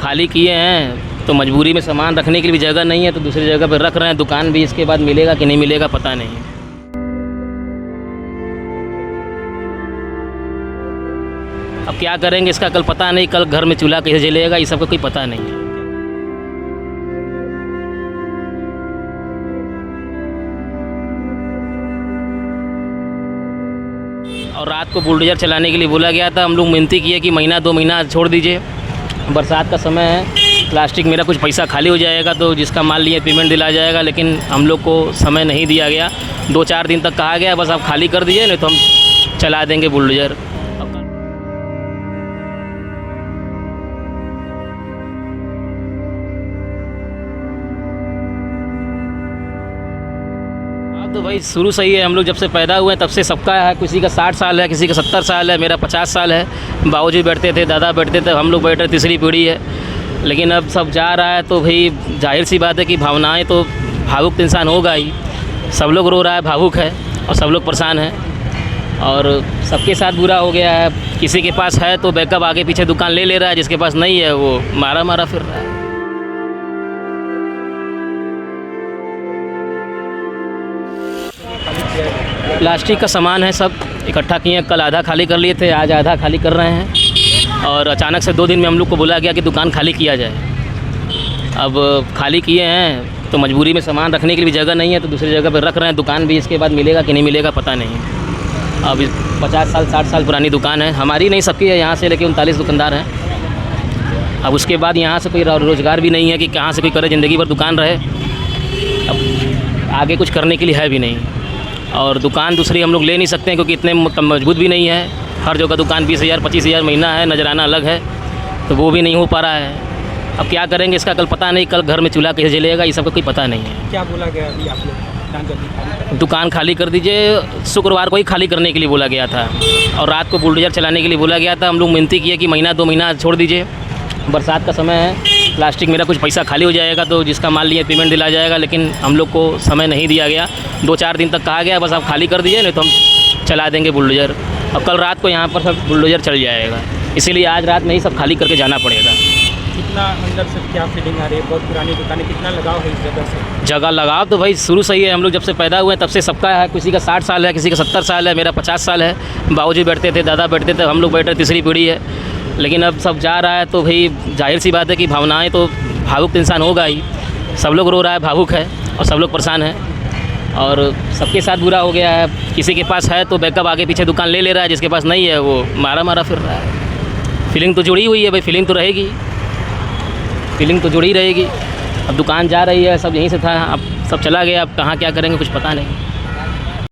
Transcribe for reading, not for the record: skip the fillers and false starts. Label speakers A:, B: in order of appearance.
A: खाली किए हैं तो मजबूरी में सामान रखने के लिए भी जगह नहीं है, तो दूसरी जगह पर रख रहे हैं। दुकान भी इसके बाद मिलेगा कि नहीं मिलेगा पता नहीं है। अब क्या करेंगे इसका कल पता नहीं, कल घर में चूल्हा कैसे जलेगा ये सब का कोई पता नहीं है। और रात को बुलडोजर चलाने के लिए बोला गया था। हम लोग विनती किए कि महीना 2 महीना छोड़ दीजिए, बरसात का समय है, प्लास्टिक मेरा कुछ पैसा खाली हो जाएगा तो जिसका माल लिए पेमेंट दिला जाएगा, लेकिन हम लोग को समय नहीं दिया गया। 2-4 दिन तक कहा गया बस आप खाली कर दीजिए, नहीं तो हम चला देंगे बुलडोजर। तो भाई शुरू से ही है, हम लोग जब से पैदा हुए हैं तब से सबका है। किसी का 60 साल है, किसी का 70 साल है, मेरा 50 साल है। बाबूजी बैठते थे, दादा बैठते थे, हम लोग बैठ रहे, तीसरी पीढ़ी है। लेकिन अब सब जा रहा है तो भाई जाहिर सी बात है कि भावनाएं तो भावुक तो इंसान होगा ही। सब लोग रो रहा है, भावुक है, और सब लोग परेशान हैं और सबके साथ बुरा हो गया है। किसी के पास है तो बैकअप आगे पीछे दुकान ले रहा है, जिसके पास नहीं है वो मारा फिर रहा है। प्लास्टिक का सामान है, सब इकट्ठा किए। कल आधा खाली कर लिए थे, आज आधा खाली कर रहे हैं। और अचानक से 2 दिन में हम लोग को बोला गया कि दुकान खाली किया जाए। अब खाली किए हैं तो मजबूरी में सामान रखने के लिए जगह नहीं है, तो दूसरी जगह पर रख रहे हैं। दुकान भी इसके बाद मिलेगा कि नहीं मिलेगा पता नहीं। अब 50 साल 60 साल पुरानी दुकान है, हमारी नहीं सबकी है। यहाँ से लेके 39 दुकानदार हैं। अब उसके बाद यहाँ से कोई रोज़गार भी नहीं है कि कहाँ से कोई करे, ज़िंदगी भर दुकान रहे। अब आगे कुछ करने के लिए है भी नहीं, और दुकान दूसरी हम लोग ले नहीं सकते हैं क्योंकि इतने मजबूत भी नहीं है। हर जगह दुकान 20,000 25,000 महीना है, नजराना अलग है, तो वो भी नहीं हो पा रहा है। अब क्या करेंगे इसका कल पता नहीं, कल घर में चूल्हा कैसे जलेगा ये सब का कोई पता नहीं है।
B: क्या बोला गया अभी आप लोग?
A: दुकान खाली कर दीजिए, शुक्रवार को ही खाली करने के लिए बोला गया था। और रात को बुलडोजर चलाने के लिए बोला गया था। हम लोग विनती किए कि महीना 2 महीना छोड़ दीजिए, बरसात का समय है, प्लास्टिक मेरा कुछ पैसा खाली हो जाएगा तो जिसका माल लिए पेमेंट दिला जाएगा, लेकिन हम लोग को समय नहीं दिया गया। 2-4 दिन तक कहा गया बस आप खाली कर दीजिए, नहीं तो हम चला देंगे बुलडोजर। और कल रात को यहाँ पर सब बुलडोजर चल जाएगा, इसीलिए आज रात में ही सब खाली करके जाना पड़ेगा।
B: कितना अंदर से क्या फीलिंग आ रही है? बहुत पुरानी दुकान है, कितना लगाव है इस जगह से?
A: जगह लगाव तो भाई शुरू से ही है, हम लोग जब से पैदा हुए हैं तब से सबका है। किसी का 60 साल है, किसी का 70 साल है, मेरा 50 साल है। बाबूजी बैठते थे, दादा बैठते थे, हम लोग बैठ रहे, तीसरी पीढ़ी है। लेकिन अब सब जा रहा है तो भाई जाहिर सी बात है कि भावनाएं तो भावुक तो इंसान होगा ही। सब लोग रो रहा है, भावुक है, और सब लोग परेशान हैं और सबके साथ बुरा हो गया है। किसी के पास है तो बैकअप आगे पीछे दुकान ले रहा है, जिसके पास नहीं है वो मारा फिर रहा है। फीलिंग तो जुड़ी हुई है भाई, फीलिंग तो रहेगी, फीलिंग तो जुड़ी रहेगी। अब दुकान जा रही है, सब यहीं से था, अब सब चला गया, अब कहाँ क्या करेंगे कुछ पता नहीं।